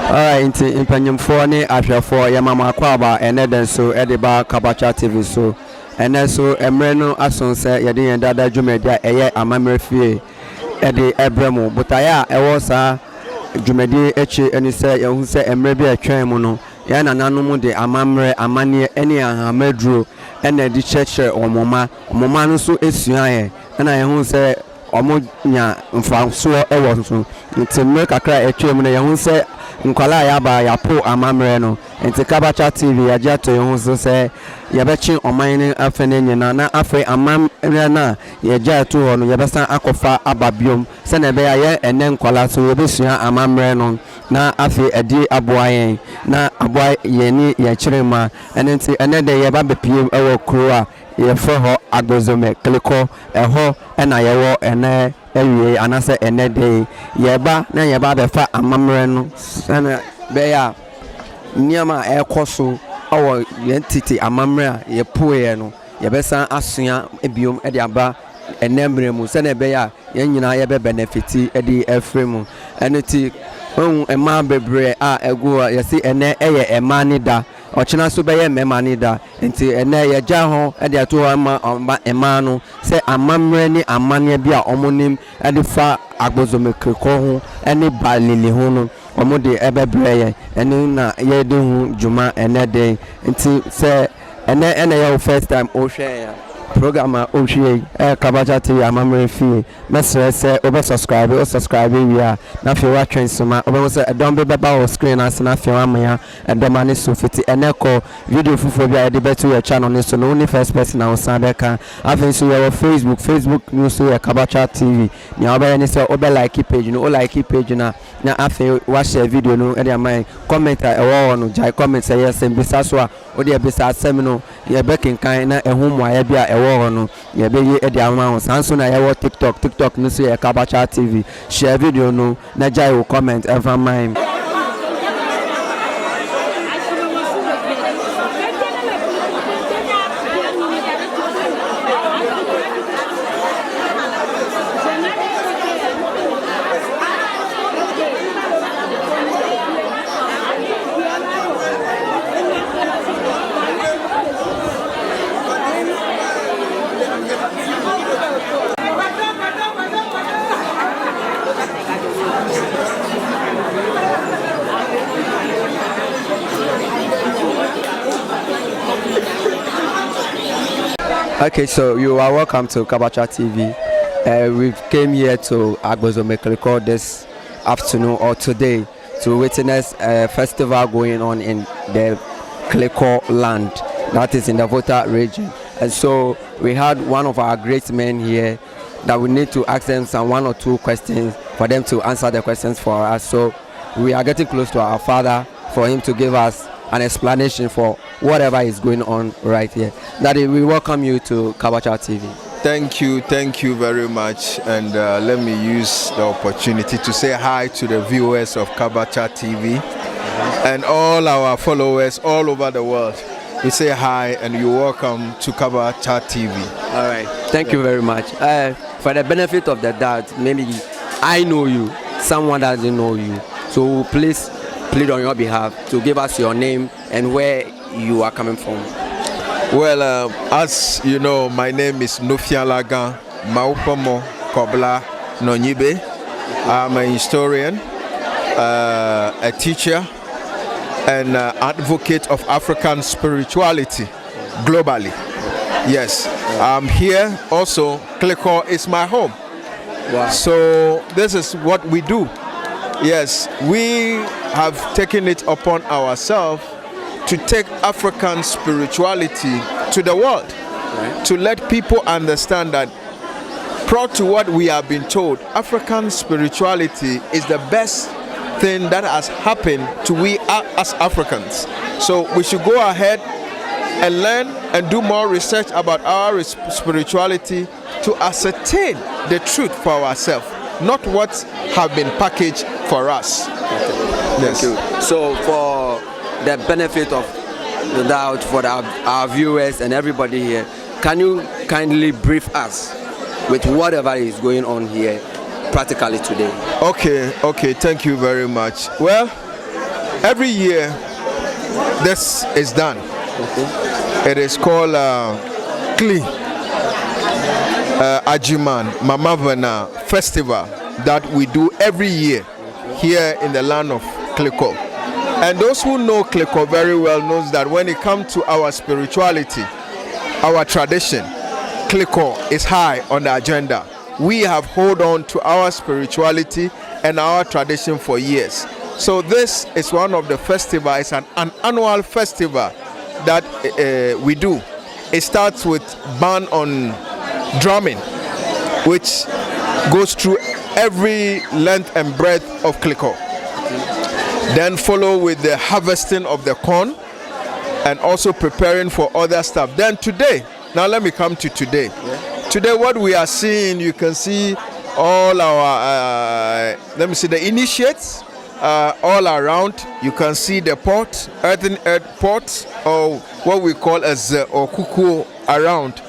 Alright, in Penyumfoni, after for Yamama Kwaba, and then so Ediba Kabacha TV so, and then so Emreno Asonse, Yadi and Dada Jumedia, a Mamrefi, Eddie Ebremo, but I was a Jumedi Echi, and he said, who said, Emrebi a Tremono, Yana Nanumu de Amamre, Amani, any Amedru, and the church or Momano so Esuae, and I who say, Omonya, Francois Ewanson, to make a cry a Tremono, who said, Nkwala yaba ya po amamre no enti Kabacha TV ya to yo so se ya bechi oman ni afene nyina na afi amamre na ya ja to ho no ya besan akofa ababiom se na be ya ye ene nkwala so ye besua amamre no na afi edi aboayen na aboa ye ni ya kirema enti ene de ye ba bepiem ewo kuro a ye fo ho Agbozume Klikor eho na ye wo ene ewie anase ene de yeba na yeba befa amamre no sana be ya niama ekoso awo yentiti amamre a ye poe no yebesan asua ebiom e de aba enemre mu sana be ya yenyina ye be benefiti e de efremu eneti ohun ema bebre a egu yesi ene eye ema ni da ochina so be ye mema ni da enti ene ye ja ho e de ato ema no se amamre ni amane bi a omonim e de fa Agbozume Klikor ho ene Balili ho no omo de ebebre ye ene na ye de hu juma ene de enti se ene ye first time o hwe ya program o hwe Kabacha TV amamre fi mesre se obe subscribe we are na fi wa twensoma obe se don be beba o screen as na fi wa maya edoma ne so fiti ene ko video fufu bia de betu your channel ne so no only first person na osan be kan afi so your Facebook news so your Kabacha TV ni obe ne se obe like page no o like page na afi wa share video no e de amai comment e wo no jai comment say yes mbisa so a o de bisa asem no ye be kinkan na ehun mo aya bia e wo no ye be ye e de amai sanso na ye wo TikTok no so your Kabacha TV share video no na jai will comment ever mind. Okay, so you are welcome to Kabacha TV. We came here to Agbozume Klikor this afternoon or today to witness a festival going on in the Klikor land, that is in the Vota region. And so we had one of our great men here that we need to ask them some one or two questions for them to answer the questions for us. So we are getting close to our father for him to give us an explanation for whatever is going on right here. Daddy, we welcome you to Kabacha TV. Thank you very much, and let me use the opportunity to say hi to the viewers of Kabacha TV and all our followers all over the world. We say hi and you're welcome to Kabacha TV. All right, thank you very much. For the benefit of the doubt, maybe I know you, someone doesn't know you, so please plead on your behalf to give us your name and where you are coming from. Well, as you know, my name is Nufia Lagan Maupomo Kobla Nonyibe. I'm a historian, a teacher, and advocate of African spirituality globally. Yes, I'm here also. Klikor is my home. Wow. So this is what we do. Yes, we have taken it upon ourselves to take African spirituality to the world, right, to let people understand that prior to what we have been told, African spirituality is the best thing that has happened to we as Africans. So we should go ahead and learn and do more research about our spirituality to ascertain the truth for ourselves, not what have been packaged for us. Okay. Yes. Thank you. So for the benefit of the doubt for our viewers and everybody here, can you kindly brief us with whatever is going on here practically today? Okay, thank you very much. Well, Every year, this is done. It is called Kli-Adzima Mama Vena festival that we do every year here in the land of Klikor. And those who know Klikor very well knows that when it comes to our spirituality, our tradition, Klikor is high on the agenda. We have hold on to our spirituality and our tradition for years. So this is one of the festivals. It's an annual festival that we do. It starts with ban on drumming, which goes through every length and breadth of Klikor. Then follow with the harvesting of the corn and also preparing for other stuff. Then today, now let me come to today. Today what we are seeing, you can see all our, let me see the initiates all around. You can see the pot, earthen pot, or what we call as or kuku around.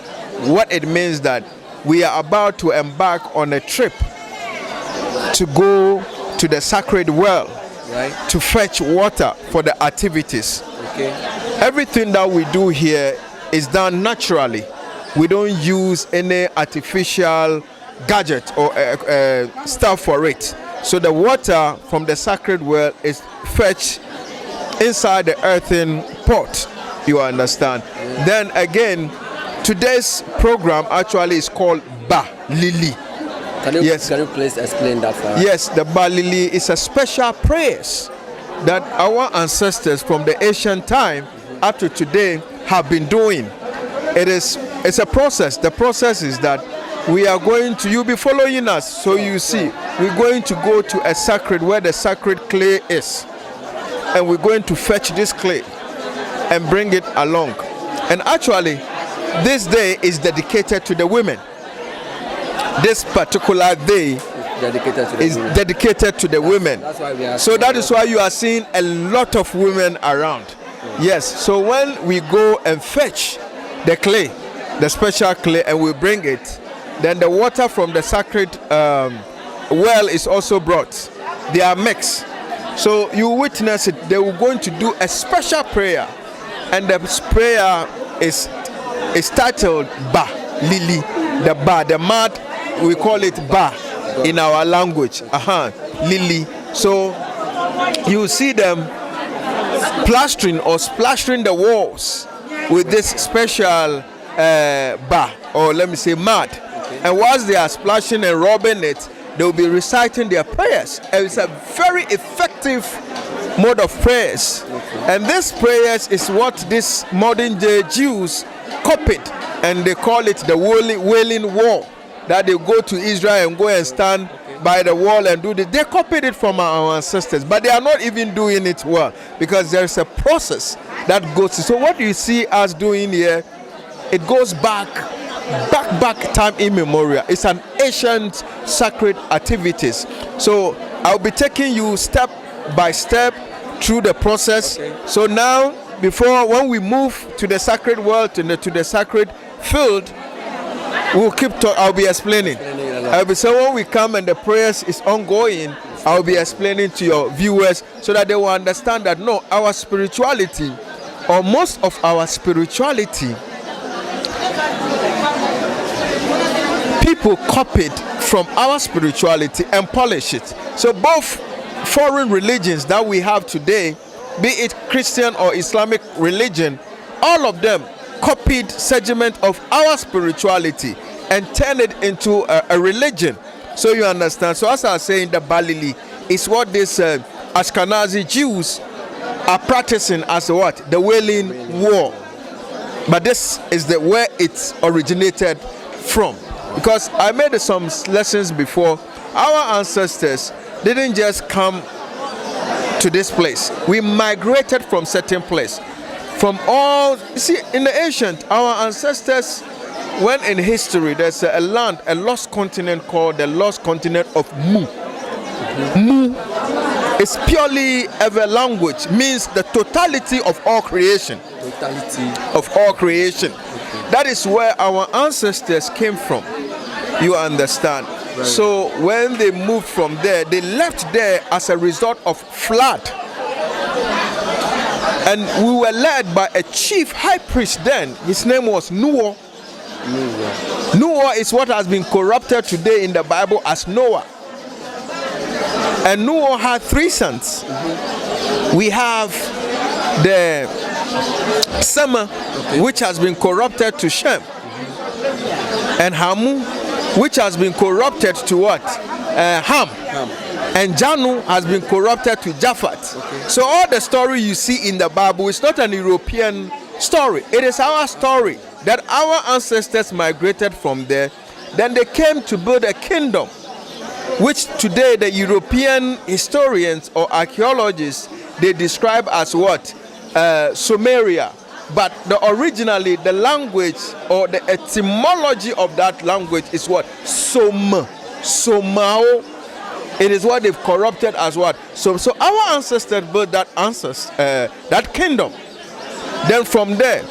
What it means that we are about to embark on a trip to go to the sacred well, right, to fetch water for the activities. Okay. Everything that we do here is done naturally. We don't use any artificial gadget or stuff for it. So the water from the sacred well is fetched inside the earthen pot. You understand? Yeah. Then again, today's program actually is called Balili. Can you please explain that for us? Yes, the Balili is a special prayers that our ancestors from the ancient time up to today have been doing. It's a process. The process is that we are going to, you'll be following us, so you see, we're going to go to a sacred, where the sacred clay is. And we're going to fetch this clay and bring it along. And actually, this day is dedicated to the women. This particular day is dedicated to the women. So that is why you are seeing a lot of women around. Yes, so when we go and fetch the clay, the special clay, and we bring it, then the water from the sacred well is also brought. They are mixed. So you witness it. They were going to do a special prayer, and the prayer is titled Balili. The mud, we call it Ba in our language. Lili. So you see them plastering or splashing the walls with this special Ba, or let me say mud. And whilst they are splashing and rubbing it, they will be reciting their prayers. And it's a very effective mode of prayers. And this prayers is what these modern day Jews copied, and they call it the wailing wall. That they go to Israel and go and stand by the wall and do this. They copied it from our ancestors, but they are not even doing it well, because there is a process that goes. So what you see us doing here, it goes back time immemorial. It's an ancient sacred activities. So I'll be taking you step by step through the process. So now, when we move to the sacred world, to the sacred field, we'll keep talking. I'll be explaining. I'll be saying when we come and the prayers is ongoing, I'll be explaining to your viewers so that they will understand that no, our spirituality, or most of our spirituality, people copied from our spirituality and polish it. So both foreign religions that we have today, be it Christian or Islamic religion, all of them copied segment of our spirituality and turned it into a religion. So you understand. So as I was saying, the Balili is what these Ashkenazi Jews are practicing as what? The Wailing War. But this is where it originated from. Because I made some lessons before. Our ancestors didn't just come to this place. We migrated from certain place. From all, you see, in the ancient, our ancestors, when in history, there's a land, a lost continent called the lost continent of Mu. Mu is purely a language, means the totality of all creation. Totality of all creation. That is where our ancestors came from. You understand? Right. So when they moved from there, they left there as a result of flood. And we were led by a chief high priest then. His name was Noah. Noah is what has been corrupted today in the Bible as Noah. And Noah had 3 sons. We have the Sema, which has been corrupted to Shem. And Hamu, which has been corrupted to what? Ham. And Janu has been corrupted to Japhet. So all the story you see in the Bible is not an European story. It is our story that our ancestors migrated from there. Then they came to build a kingdom, which today the European historians or archaeologists, they describe as what? Sumeria. But originally the language or the etymology of that language is what? Somao. It is what they've corrupted as what? So our ancestors built that kingdom. Then from there,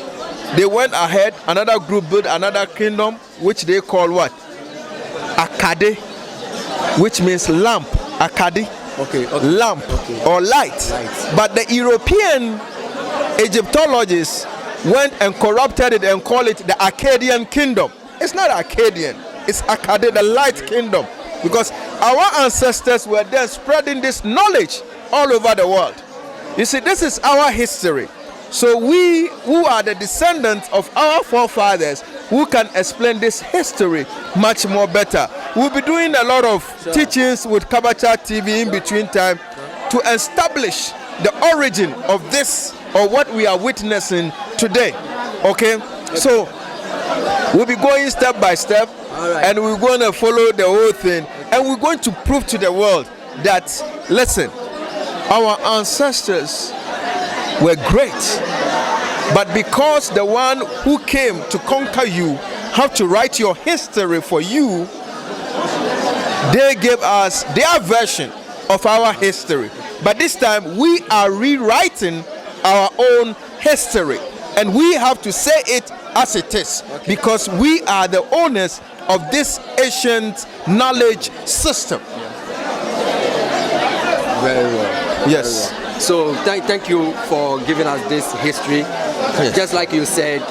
they went ahead, another group built another kingdom, which they call what? Akkad, which means lamp. Akkad, lamp or light. But the European Egyptologists went and corrupted it and called it the Akkadian kingdom. It's not Akkadian, it's Akkad, the light kingdom. Because our ancestors were then spreading this knowledge all over the world. You see, this is our history. So we who are the descendants of our forefathers who can explain this history much more better. We'll be doing a lot of teachings with Kabacha TV in between time to establish the origin of this or what we are witnessing today. Okay? So we'll be going step by step. And we're going to follow the whole thing, and we're going to prove to the world that, listen, our ancestors were great, but because the one who came to conquer you have to write your history for you, they gave us their version of our history. But this time we are rewriting our own history, and we have to say it as it is, because we are the owners of this ancient knowledge system. Very well. Yes. Very well. So thank you for giving us this history. Yes. Just like you said,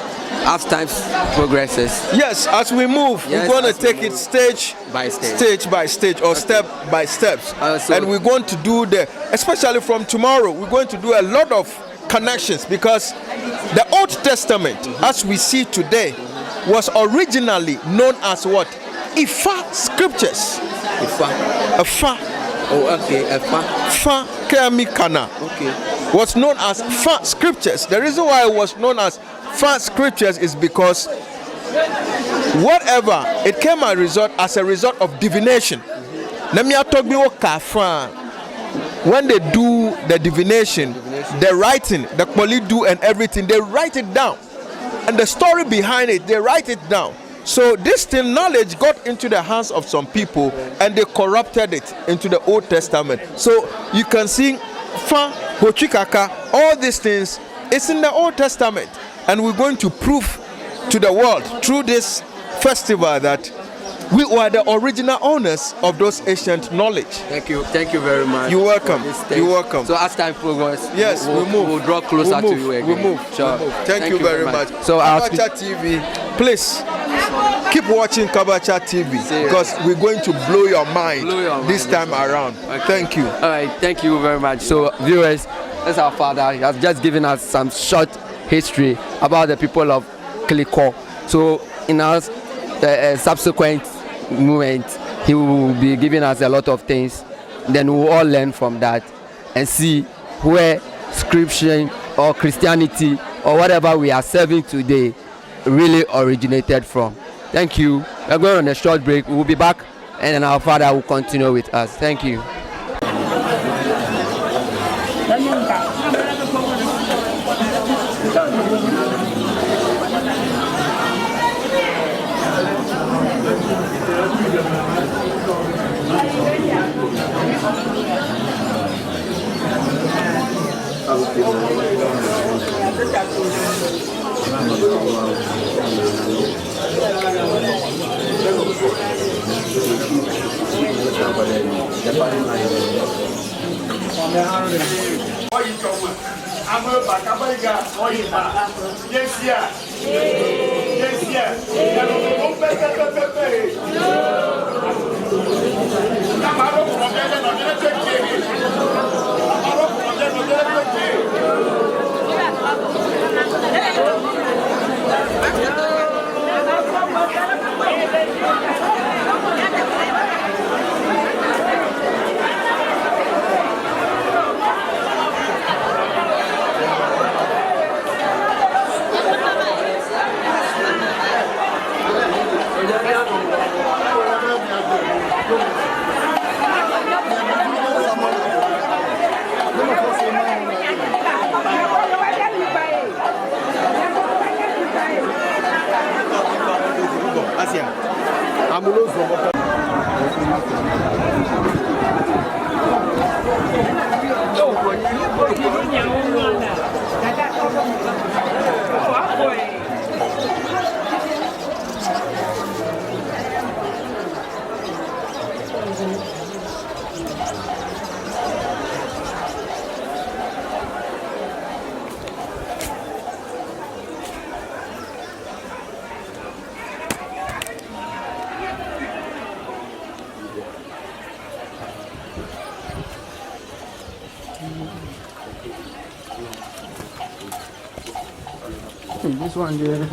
as time progresses. Yes, as we move, we're going to take it stage by stage, or step by steps. And we're going to do especially from tomorrow, we're going to do a lot of connections, because the Old Testament, as we see today, was originally known as what? Ifa scriptures. Ifa. Oh, okay. Ifa. Fa Kemikana. Okay. Was known as Fa scriptures. The reason why it was known as Fa scriptures is because whatever it came as a result of divination. When they do the divination, the writing, the Polidu and everything, they write it down. And the story behind it, they write it down. So this thing, knowledge got into the hands of some people, and they corrupted it into the Old Testament. So you can see Fa, Hochikaka, all these things, it's in the Old Testament. And we're going to prove to the world through this festival that we were the original owners of those ancient knowledge. Thank you very much. You're welcome. You're welcome. So as time progresses, yes, we'll move. We'll draw closer to you again. We'll move. Sure. We'll move. Thank you very much. So Kabacha TV, please keep watching Kabacha TV, because we're going to blow your mind this time around. Okay. Thank you. All right. Thank you very much. So viewers, that's our father. He has just given us some short history about the people of Klikor. So in our subsequent moment, he will be giving us a lot of things. Then we'll all learn from that and see where scripture or Christianity or whatever we are serving today really originated from. Thank you. We're going on a short break. We'll be back, and then our father will continue with us. Thank you. This one there.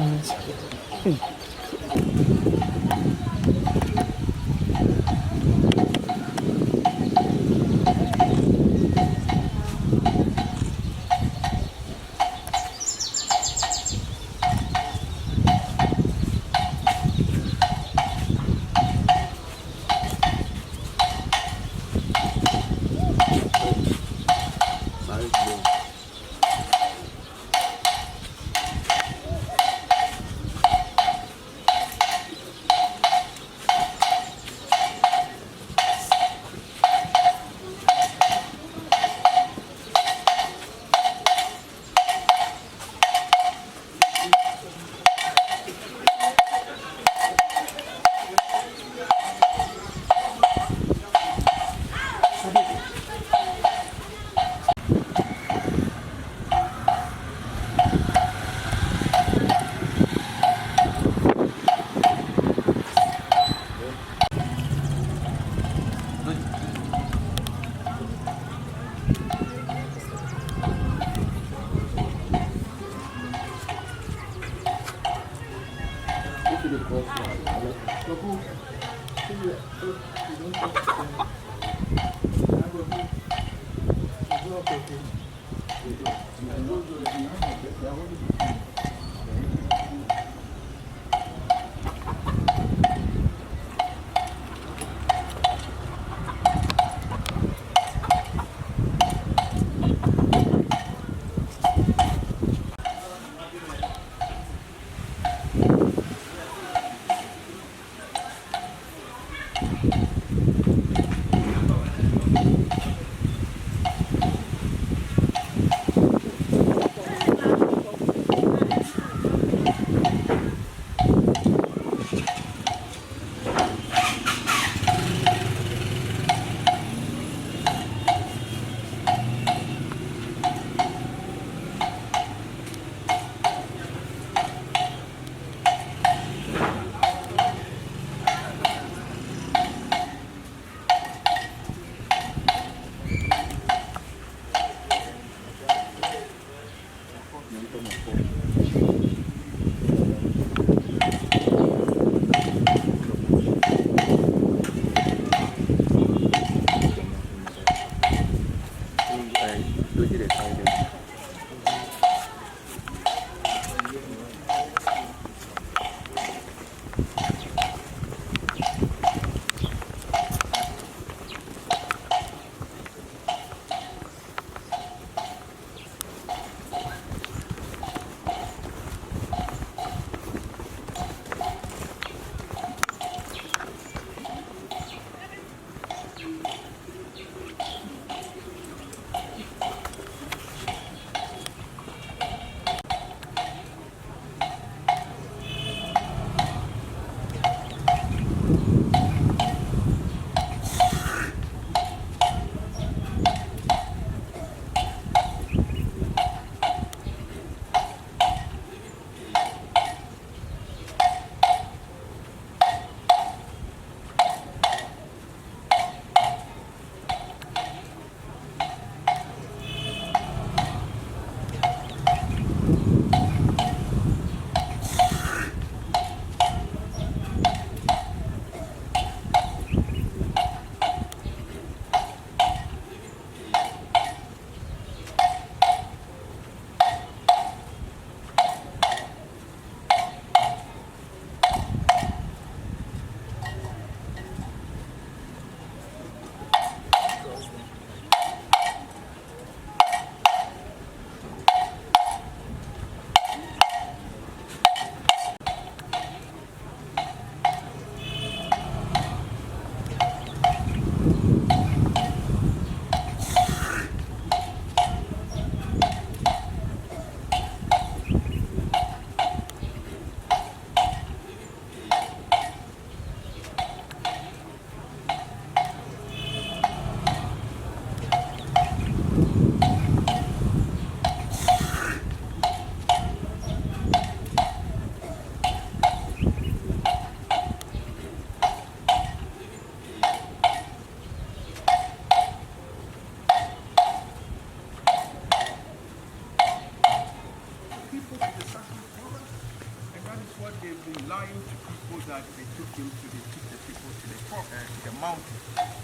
the mountain.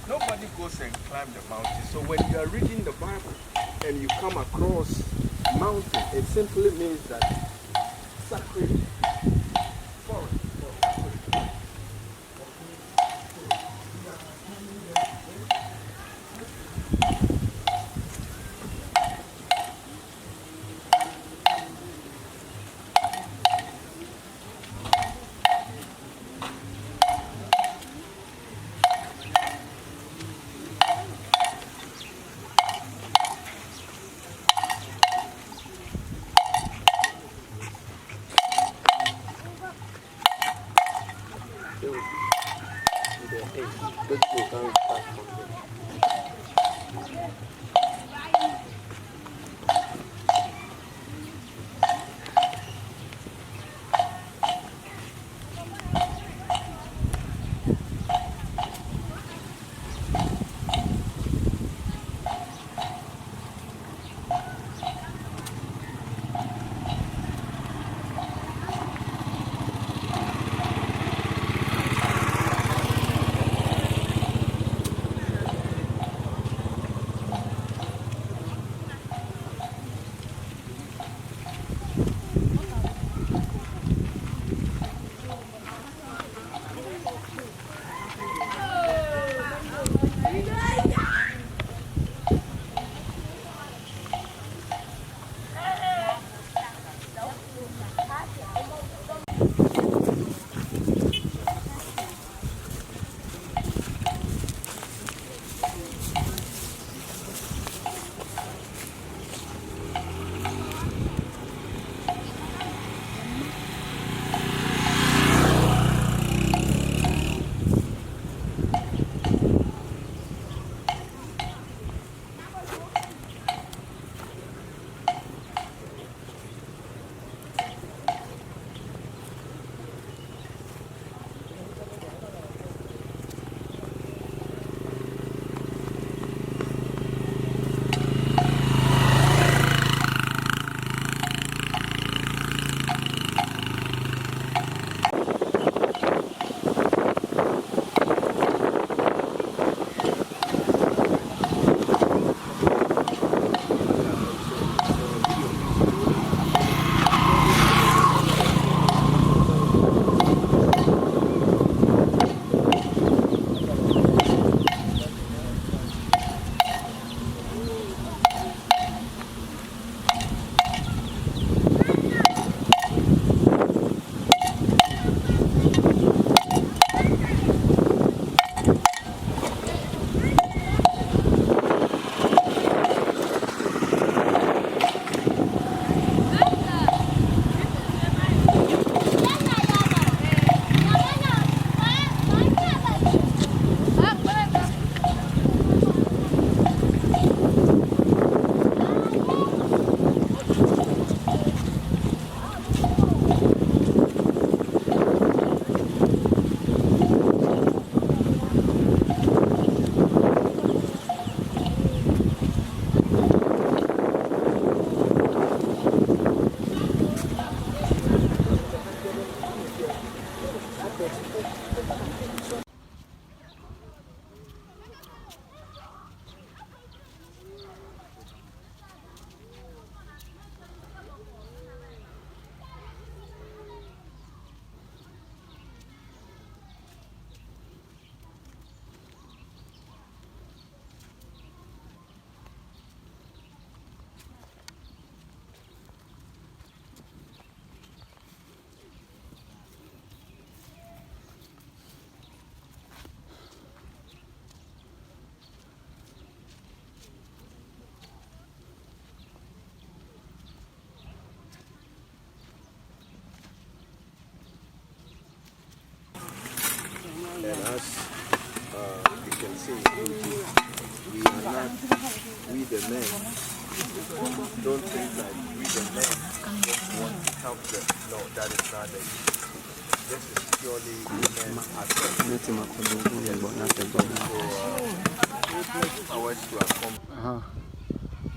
Nobody goes and climbs the mountain. So when you are reading the Bible and you come across mountain, it simply means that sacred forest. And as you can see, we are not, we the men, don't think that we the men want to help them. No, that is not it. This is purely women aspect.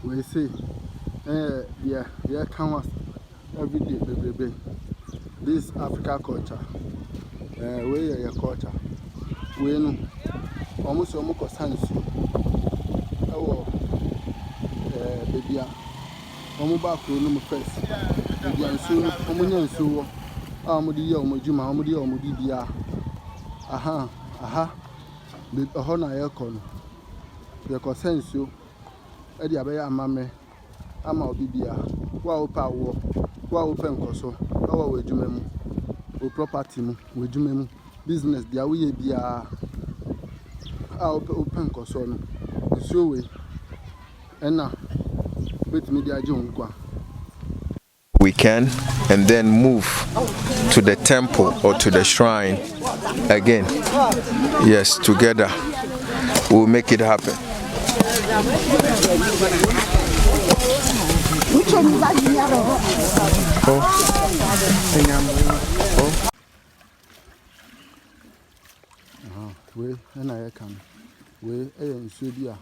We see, yeah, come us every day, baby. This Africa culture, we are your culture. we no almost sans oh baby omo ba ko no first baby anso omo nya nso omo di ye omo juma omo di ye omo bibia aha be ho na ye ko no ye ko senso e di abeya amame ama obibia wa opa wo wa open koso wa we juma mu o property mu we juma mu business dia we ye bia open koso no so we ena bet me dia je nkwa. We can, and then move to the temple or to the shrine again. Yes, together we'll make it happen. We and I can. We nsuo bi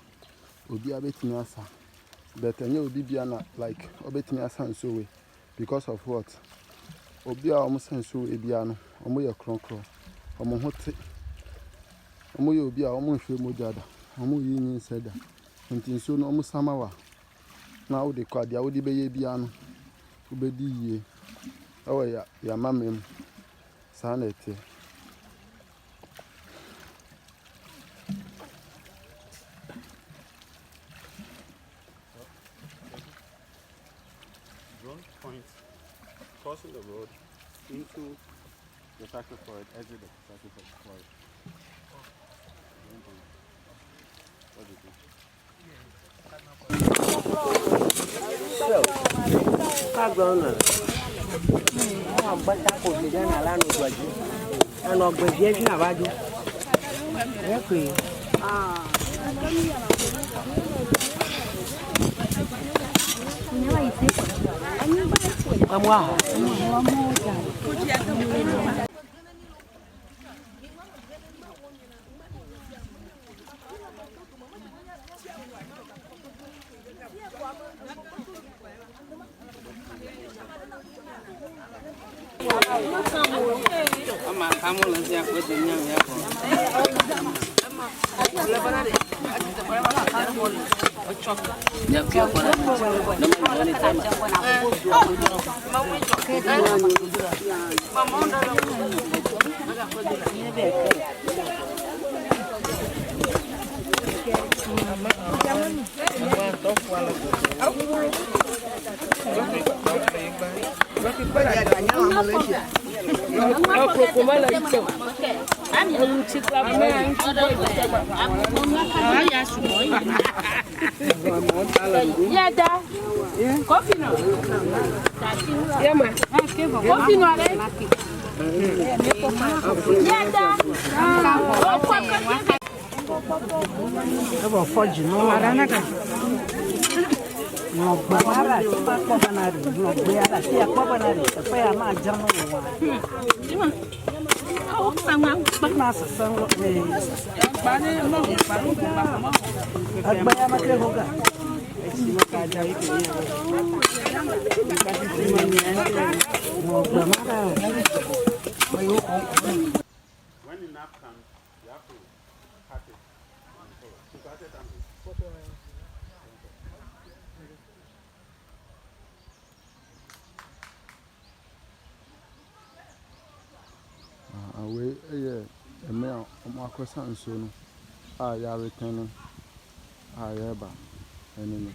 obi abetimi asa. But enye obi bia na like obetimi asa nsuo we because of what? Obi a omo senso we bia no omo ye kronkron. Omo hote. Omo ye obi a omo hwe mogada. Omo yi nyin seda. Nti nsuo no omo samawa. Na wo de kwa dia wo de beye bia no. Wo be di yie. Awo ya mamem. Sa na ete. Point crossing the road into the sacred forest, exit the sacred forest. What do you think? When enough comes, you have to cut it. To cut it and we eme omo akosa nsuo no a ya return a ya ba enemy.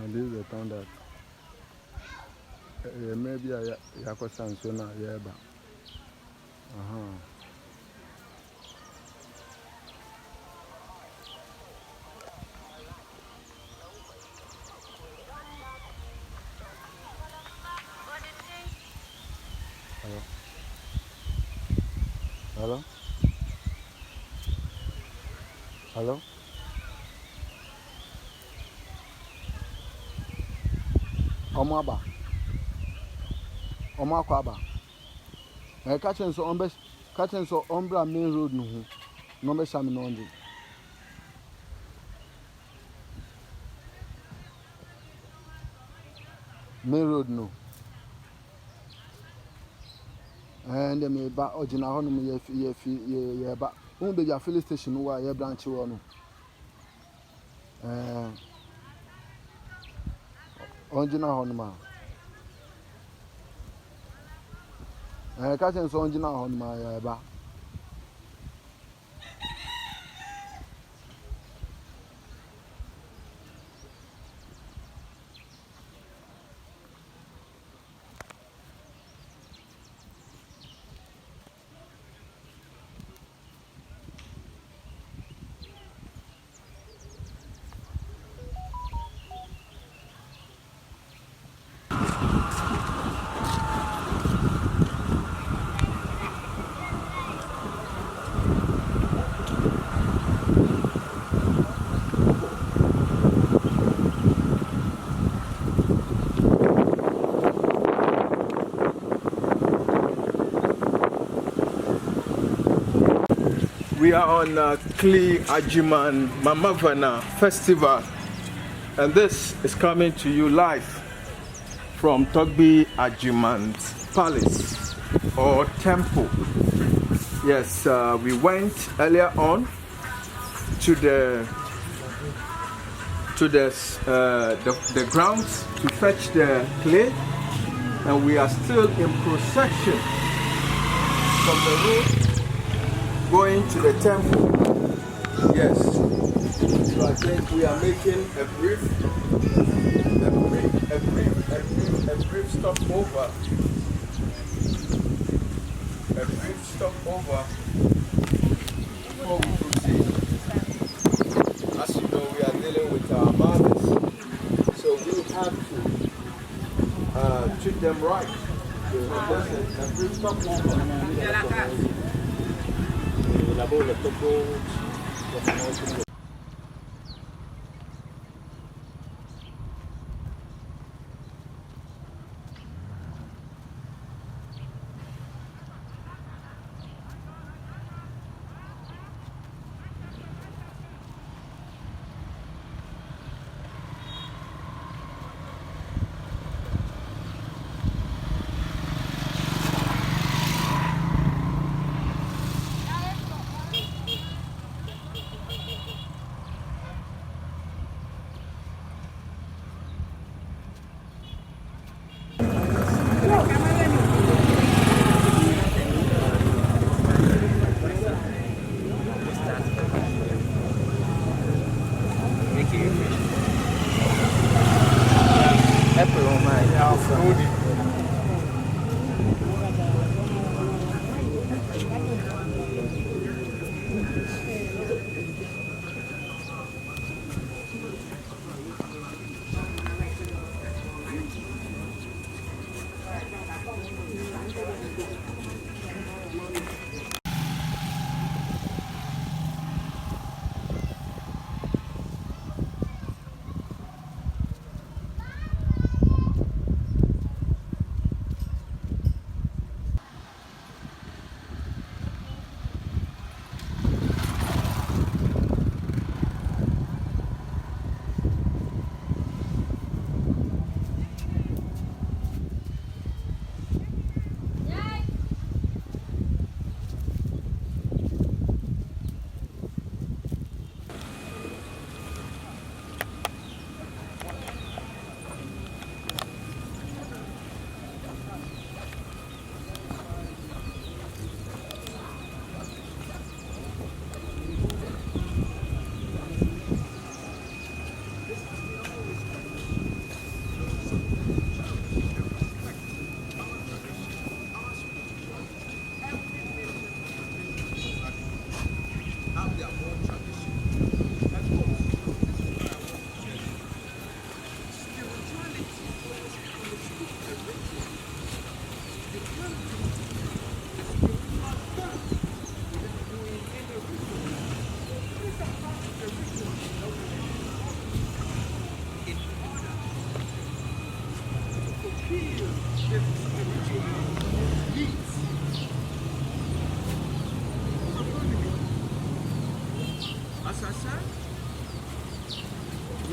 This is the town that maybe I have some sooner. Yeah, but hello. Hello. Omaba. Omakwaba. Catching so umbra main road no be shami no ndi. Main road no. And me ba ojina ho no ye ba. Won be ya filling station wa ye branch wo no. Ojina ho no ma. Catching so ojina ho no ma ye ba. We are on Kli-Adzima and Mama Vena festival, and this is coming to you live from Kli-Adzima's palace or temple. Yes, we went earlier on to the grounds to fetch the clay, and we are still in procession from the road going to the temple. Yes. So I think we are making a brief stopover. A brief stopover before we proceed. As you know, we are dealing with our mothers, so we have to treat them right. So there's a brief stopover.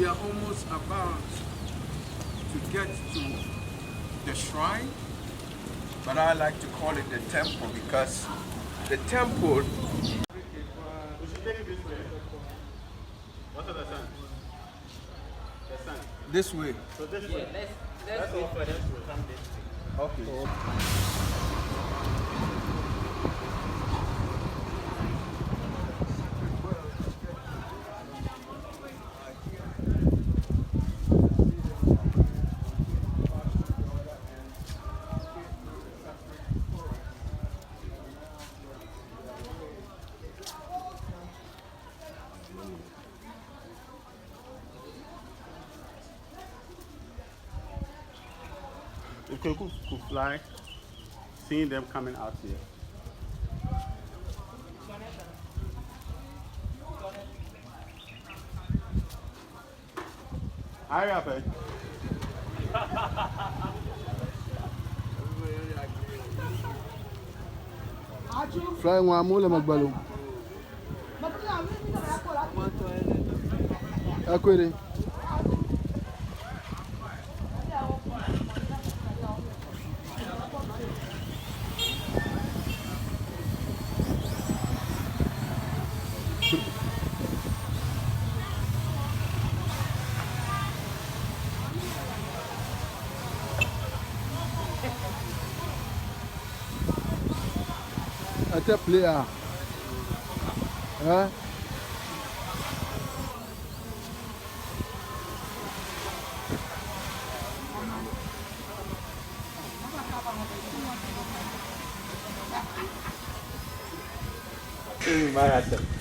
We are almost about to get to the shrine, but I like to call it the temple because the temple. We should take it this way. What are the sun? The sun. This way. So this way. Let's wait for them to come this way. Okay. If Klikor could fly, seeing them coming out here. Hurry up, eh? Flying one more magbalo. Akwere. Ate player. Huh? Marathon.